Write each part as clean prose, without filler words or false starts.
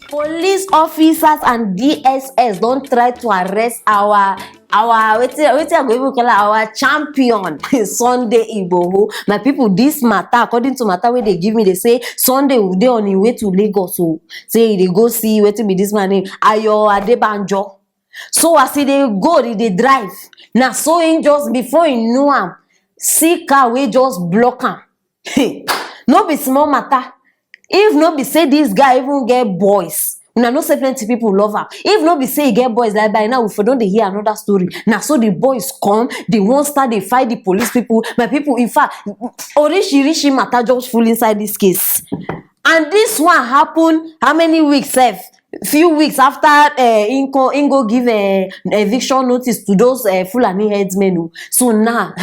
Police officers and DSS don't try to arrest our champion Sunday Igboho. My people, this matter, according to matter where they give me, they say Sunday will dey on his way to Lagos. So say they go see wetin be this man name Adebanjo. So as they go, they drive. Now so in just before he knew him, see car wey just block him. No be small matter. If no be say this guy even get boys, una know say plenty people love am. If no be say he get boys, like by now we for don dey hear another story. Now so the boys come, they won't start, they fight the police people. My people, in fact, Orishi matter just full inside this case. And this one happen how many weeks sef? Few weeks after Ingo give eviction notice to those Fulani headsmen. So now,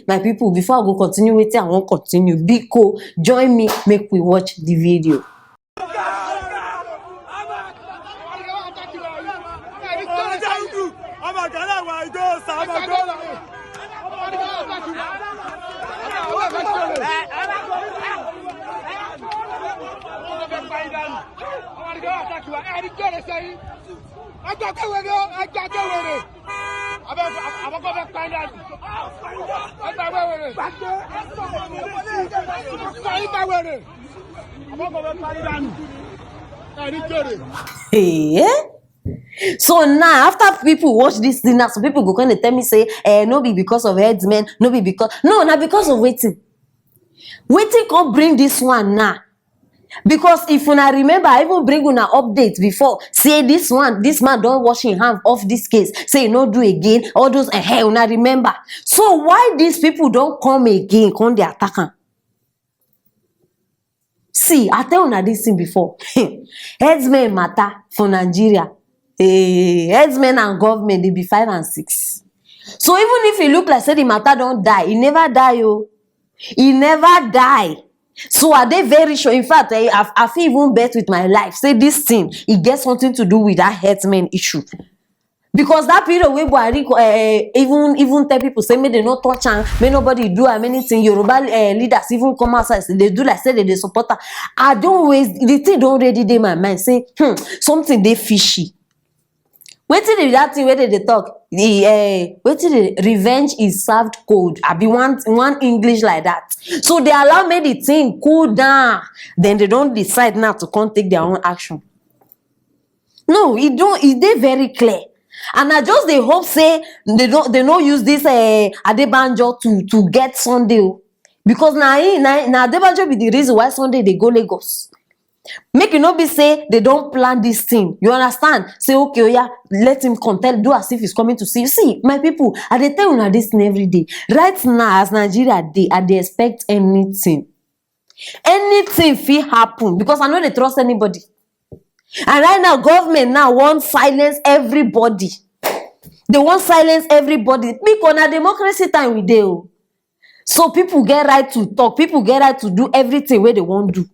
my people, before I go continue waiting, I won't continue. Biko, join me, make we watch the video. Hey, so now after people watch this thing, now some people go kind of tell me say, no be because of headsmen, no be because not because of waiting. Waiting can't bring this one now. Because if una remember, I even bring una update before. Say this man don't wash his hands off this case. Say no do again. All those una remember. So why these people don't come again? Come the attacker. See, I tell una this thing before. Headsmen matter for Nigeria. Headsmen and government, they be 5 and 6. So even if it look like say the matter don't die, he never die, yo. He never die. So are they very sure? In fact, I feel even bet with my life. Say this thing, it gets something to do with that headsman issue. Because that period where Buhari even tell people say may they not touch and may nobody do anything. Yoruba leaders even come outside, they do like say they support her. I don't waste the thing. Don't already dey my mind. Say something they fishy. Wetin that thing where they talk? The revenge is served cold. I be one English like that. So they allow me the thing cool down. Then they don't decide now to come take their own action. No, they very clear. And I just they hope say they don't use this Adebanjo to get Sunday. Because now Adebanjo be the reason why Sunday they go Lagos. Make you not be say they don't plan this thing. You understand? Say okay, oh yeah, let him come. Do as if he's coming to see you. See, my people, I dey tell you this thing every day. Right now, as Nigeria dey, I dey expect anything. Anything fit happen because I know they trust anybody. And right now, government now want silence everybody. They want silence everybody. Because na democracy time we dey. So people get right to talk. People get right to do everything where they want to do.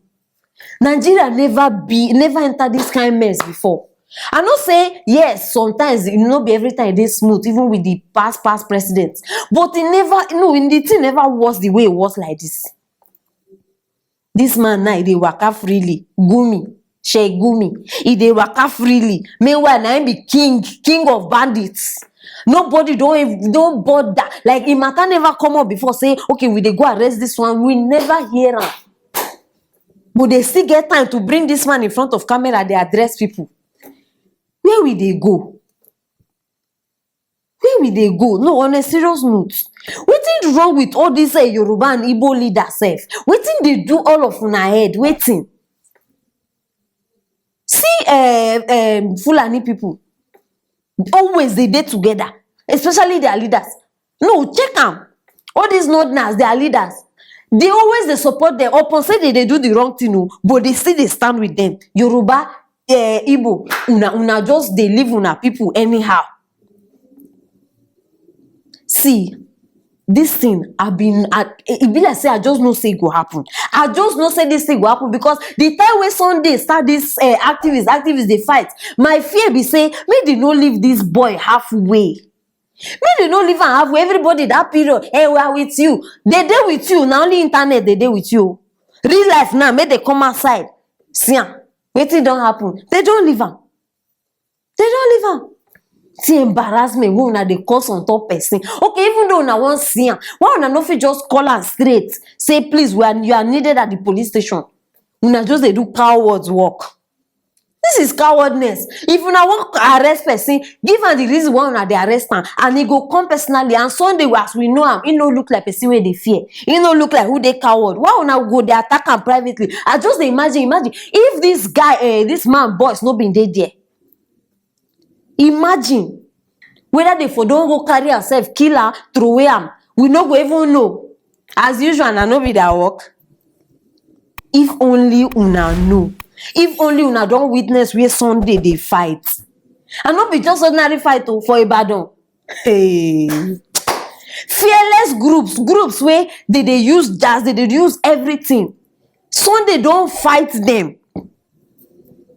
Nigeria never enter this kind of mess before. I know say yes, sometimes it not be every time they smooth, even with the past presidents. But it never was the way it was like this. This man now they waka freely, Gumi, Sheikh Gumi, they waka freely. Meanwhile, now be king of bandits. Nobody don't bother. Like it matter never come up before say okay, we they go arrest this one. We never hear him. But they still get time to bring this man in front of camera. They address people. Where will they go? Where will they go? No, on a serious note. Wetin wrong with all these Yoruba and Igbo leaders sef? Wetin they do all of una head? Wetin? See, Fulani people. Always they dey together. Especially their leaders. No, check them. All these northerners, their leaders. They always support them. Upon say they do the wrong thing, but they still they stand with them. Yoruba, Igbo, una just they live una people anyhow. See, this thing it be like say I just know say it go happen. I just know say this thing go happen because the time when Sunday start this activists they fight. My fear be say make they no leave this boy halfway. Make they no leave am halfway. Everybody that period, hey, we are with you. They dey with you. Now only internet they dey with you. Real life now, make they come outside. See am. wetin don happen? They don leave am. They don leave am. See embarrassment wey una dey cause on top person. Okay, even though una wan see am, why una no fit just call am straight? Say please, you are needed at the police station. Una just dey do coward's work. This is cowardness. If una wan arrest person, give am the reason why una dey arrest am, and e go come personally. And Sunday, as we know am, e no look like person wey dey fear. E no look like who dey coward. Why una go dey attack am privately? I just dey imagine if this guy, this man boys no been dey there. Imagine whether they for don go carry herself, kill her, throw away am. We no go even know. As usual, na no be their work. If only una know. If only una don witness where Sunday dey fight. And not be just ordinary fight for Ibadan. Hey. Fearless groups where they use jazz, they use everything. Sunday don't fight them.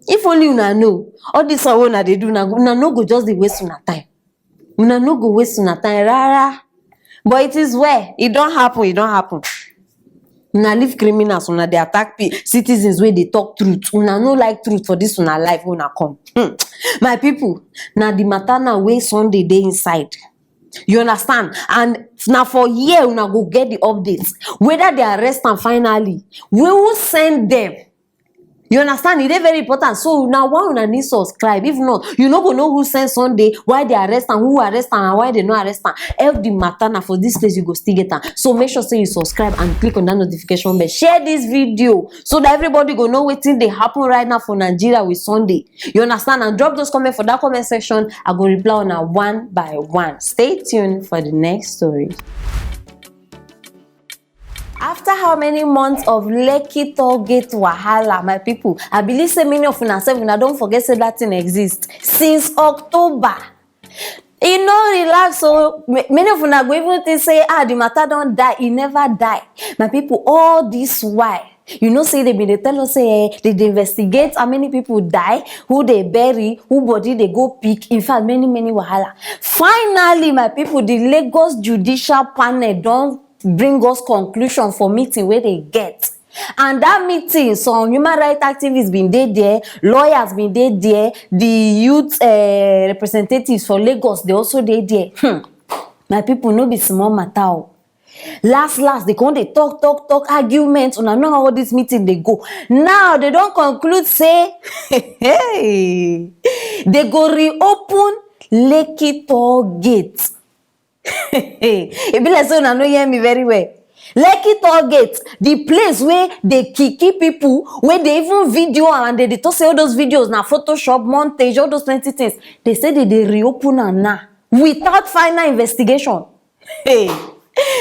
If only una know. All this una they do, una no go just dey waste una time. Una no go waste una time, rara. But it is where it don't happen, it don't happen. Una leave criminals, una dey attack citizens where they talk truth. Una no like truth for this una life when una come. My people, na the matter na wey Sunday dey inside. You understand? And now for here, una go get the updates. Whether they arrest am finally, we will send them. You understand? It is very important. So now why una need subscribe? If not, you no go know who send Sunday, why they arrest am, who arrest am, and why they no arrest am. Help the matter now for this place you go still get am. So make sure say you subscribe and click on that notification bell. Share this video so that everybody go know wetin dey happen right now for Nigeria with Sunday. You understand? And drop those comments for that comment section. I go reply on one by one. Stay tuned for the next story. After how many months of Lekki toll gate wahala, my people, I believe say many of una sef una don't forget say that thing exists since October. E no relax, so many of una go even think say the matter don't die. E never die. My people, all this why, you know, say they tell us say they investigate how many people die, who they bury, who body they go pick. In fact, many wahala. Finally, my people, the Lagos judicial panel don't bring us conclusion for meeting where they get. And that meeting, some human rights activists been there, lawyers been there, the youth representatives for Lagos, they also there. My people, no be small matter. Last, they come, they talk, arguments. Una know how this meeting they go. Now, they don't conclude, say, hey, they go reopen Lekki toll gate. It be like so una no hear me very well. Lekki toll gate, the place where they kiki people, where they even video and they talk say all those videos now, Photoshop, montage, all those plenty things. They say that they reopen and now without final investigation. Hey,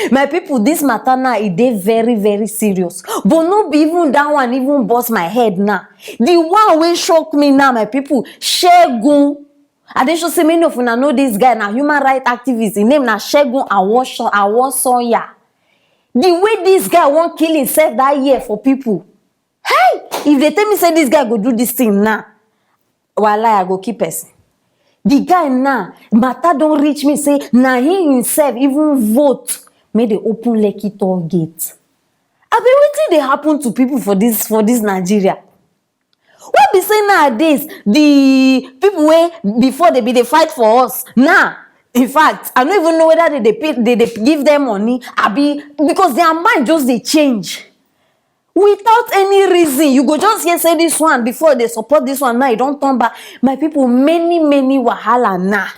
my people, this matter now it dey very serious. But no be even that one even bust my head now. The one wey shock me now, my people, Segun. I dey sure say many of una know this guy na human rights activist. His name na Segun Awosonya. The way this guy won't kill himself that year for people. Hey, if they tell me say this guy go do this thing now, wallahi I go keep person. The guy now, matter don't reach me say na he himself even vote make they open Lekki toll gate. I be wetin dey happen to people for this Nigeria. What be saying nowadays, the people wey before they fight for us now, in fact, I don't even know whether they give them money, because their mind just they change without any reason. You go just hear say this one before they support this one, now you don't turn back. My people, many wahala now,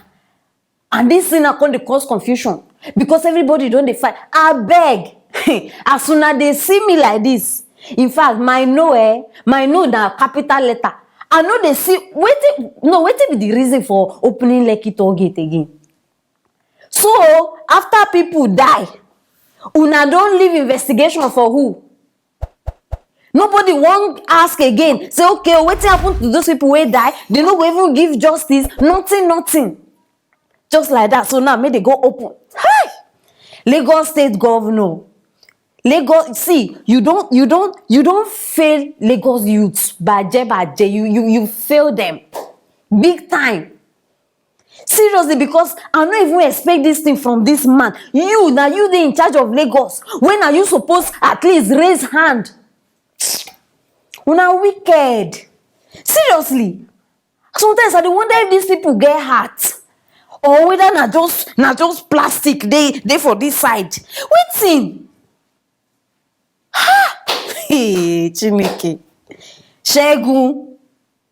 and this thing are going to cause confusion because everybody don't they fight. I beg, as soon as they see me like this. In fact, my no na capital letter. I know they see waiting be the reason for opening Lekki toll gate again. So after people die, una don't leave investigation for who? Nobody won't ask again. Say okay, what happened to those people who die? They no go even give justice. Nothing. Just like that. So now may they go open. Hi, Lagos State Governor. Lagos, see, you don't fail Lagos youths baje. You fail them big time. Seriously, because I don't even expect this thing from this man. You they in charge of Lagos. When are you supposed at least raise hand? Una wicked. Seriously. Sometimes I dey wonder if these people get heart or whether na just plastic dey for this side. Wetin? Hey, Chineke. Shegun,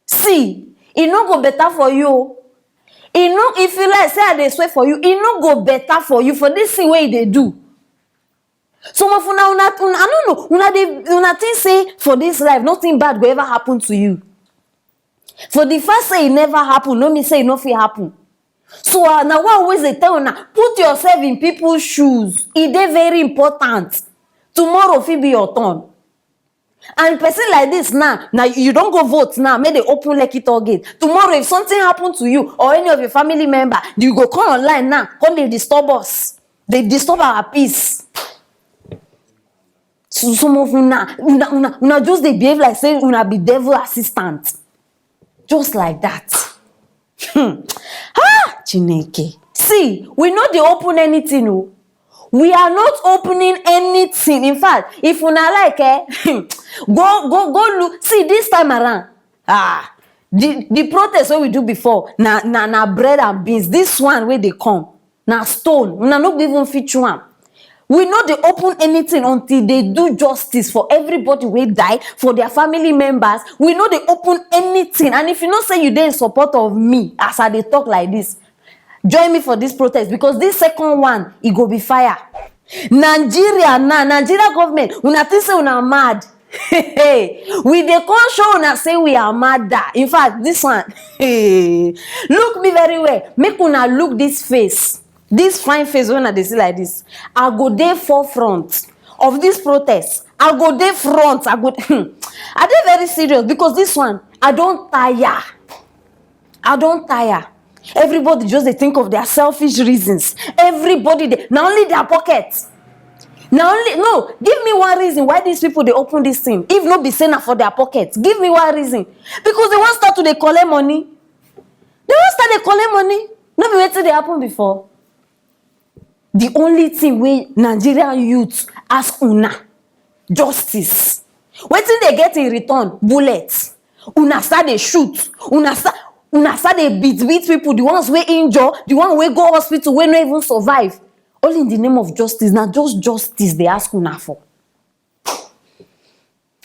see, e no go better for you. E no, if you like say I dey swear for you, e no go better for you for this thing wey you dey do. Some of una I no know, una think say for this life nothing bad go ever happen to you. For the first say e never happen, no mean say e no fit happen. So na why I always dey tell una, put yourself in people's shoes. E dey very important. Tomorrow fit be your turn. And person like this now you don't go vote now, make they open Lekki toll gate. Tomorrow if something happen to you or any of your family member, you go come online now, come dey disturb us. They disturb our peace. So some of una just dey behave like say una be devil assistant. Just like that. Chineke. See, we no dey open anything, oh. We are not opening anything. In fact, if una like, go look. See, this time around, the protest wey we do before, na bread and beans. This one where they come, na stone. Una no even fit one. We know they open anything until they do justice for everybody wey die, for their family members. We know they open anything. And if you know say you dey in support of me, as I dey talk like this, join me for this protest, because this second one, it go be fire. Nigeria government, una think say una mad. We dey come show una say we are mad. In fact, this one, look me very well. Make una look this face. This fine face when I dey see like this. I go dey forefront of this protest. I go dey front. I dey very serious, because this one, I don't tire. Everybody just they think of their selfish reasons. Everybody, not only their pockets. No, give me one reason why these people they open this thing. If not be saying for their pockets, give me one reason. Because they want start to they collect money. No be waiting they happen before. The only thing we Nigerian youths ask una justice. Waiting they get in return bullets. Una start they shoot. Una start they beat people. The ones we injure, the one we go hospital, we no even survive. All in the name of justice. Now just justice they ask una for.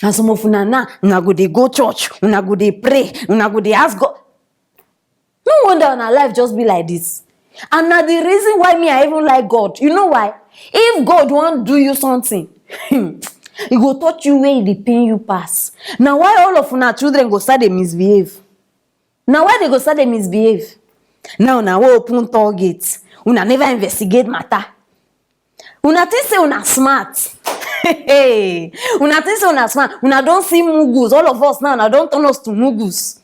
And some of una go they go church, una go they pray, una go they ask God. No wonder our life just be like this. And now the reason why me I even like God, you know why? If God want do you something, He go touch you where the pain you pass. Now why all of una children go start they misbehave? Now why they go start they misbehave? Now we open toll gates. Una never investigate matter. Una think say una smart. Una think say una smart. Una don't see mugus. All of us now don't turn us to mugus.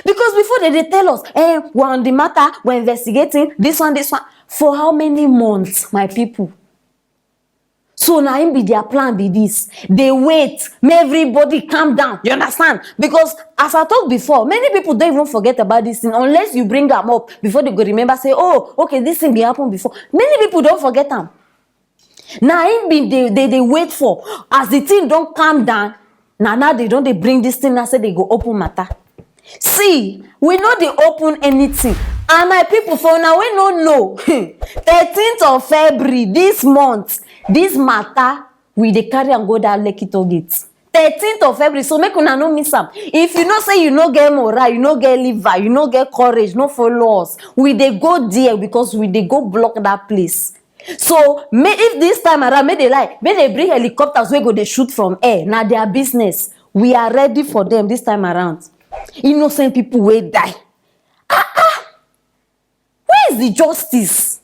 Because before they tell us, we're on the matter, we're investigating this one. For how many months, my people? So now be their plan be this. They wait, make everybody calm down. You understand? Because as I talked before, many people don't even forget about this thing unless you bring them up before they go remember, say, oh, okay, this thing be happened before. Many people don't forget them. Now they wait for. As the thing don't calm down, now they bring this thing and say they go open matter. See, we know they open anything. And my people, for now, we don't know. 13th of February, this month, this matter, we dey carry and go down Lekki toll gate. 13th of February, so make una no miss am. If you know say you no get moral, you no get liver, you no get courage, no follow us, we dey go there because we dey go block that place. So, if this time around, may they bring helicopters wey go dey shoot from air. Now their business. We are ready for them this time around. Innocent people will die. Where is the justice?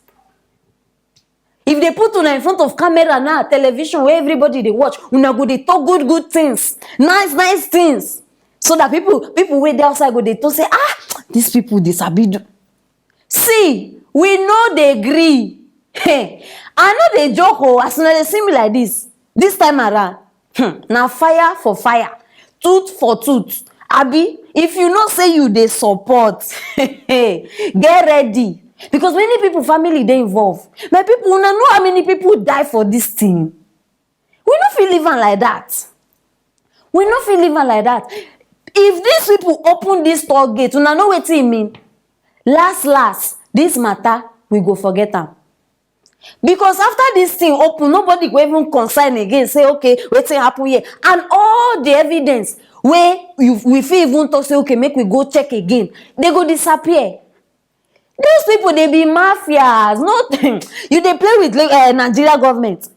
If they put una in front of camera now, television where everybody they watch, una go they talk good things, nice things, so that people wait there outside go they talk say, these people they sabi do. See, we know they agree. Hey, I know they joke. As soon as they see me like this time around, now fire for fire, tooth for tooth. Abi, if you know say you they support, get ready. Because many people family they involved. My people wanna know how many people die for this thing. We don't feel living like that. If these people open this toll gate, una know wetin e mean? Last, this matter, we go forget am. Because after this thing open, nobody go even concern again, say, okay, wetin happen here? And all the evidence wey we fit even talk say, okay, make we go check again, they go disappear. Those people, they be mafias. No, you dey play with Nigeria government.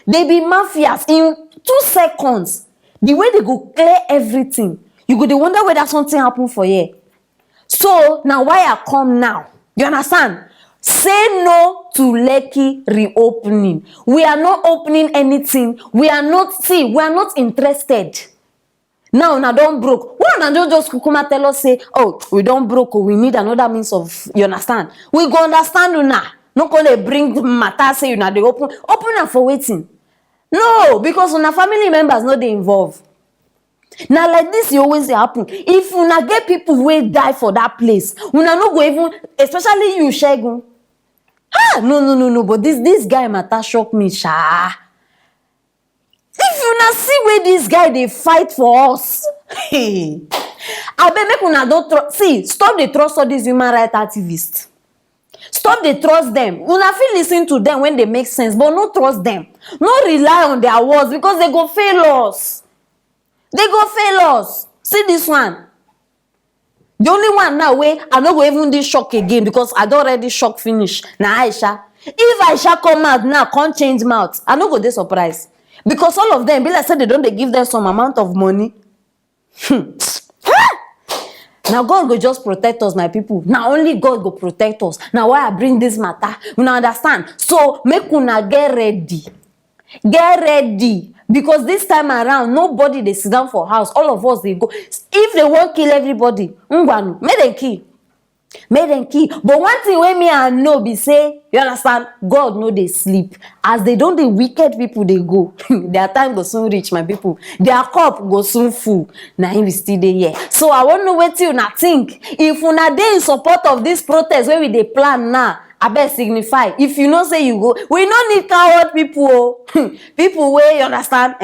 They be mafias. In 2 seconds, the way they go clear everything, you go dey wonder whether something happen for here. So now why I come now? You understand? Say no to Lekki reopening. We are not opening anything. We are not interested. Now don't broke. Why not just kukuma tell us say, oh, we don't broke, we need another means of, you understand? We go understand una. No gonna bring matter say una dey open am for waiting. No, because una family members no dey involved. Now like this, e always dey happen. If una get people wey die for that place, una no go even, especially you, Shegun. No, but this guy matter shock me, sha. If una see where this guy dey fight for us, I bet make una don't trust. See, stop dey trust all these human rights activists. Stop dey trust them. Una fit listen to them when they make sense, but no trust them. No rely on their words because they go fail us. They go fail us. See this one. The only one now wey I no go even dey shock again because I don already shock finish na Aisha. If Aisha come out now, can't change mouth, I no go dey surprised. Because all of them, be like say they don't, they give them some amount of money. Now God go just protect us, my people. Now only God go protect us. Now why I bring this matter? You understand? So make una get ready. Get ready. Because this time around, nobody they sit down for house. All of us they go. If they won't kill everybody, make them kill. Make them kill. But one thing wey me I know be say, you understand, God know they sleep. As they don't, the wicked people they go. Their time go soon reach, my people. Their cup go soon full. Now him still there here. So I want to know what you not think. If una dey in support of this protest where we dey plan now, I bet signify. If you know say you go, we no need coward people. People where you understand.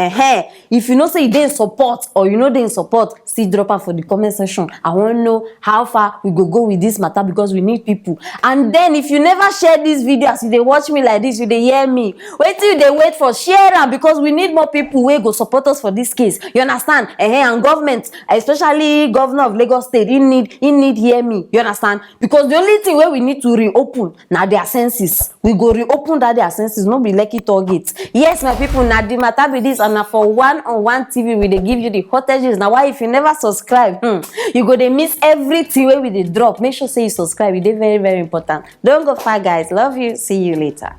If you know say you dey in support or you know they in support, still drop out for the comment section. I want to know how far we go with this matter because we need people. And then if you never share this video, as you dey watch me like this, you dey hear me. Wait till they wait for share am because we need more people where go support us for this case. You understand? And government, especially governor of Lagos State, he need hear me. You understand? Because the only thing where we need to reopen now their senses. We go reopen that their senses, no be Lekki targets. Yes, my people, now the matter be this, and now for one-on-one TV, we they give you the hotages. Now, why if you never subscribe, you go they miss everything where we they drop. Make sure say you subscribe. It is very, very important. Don't go far, guys. Love you. See you later.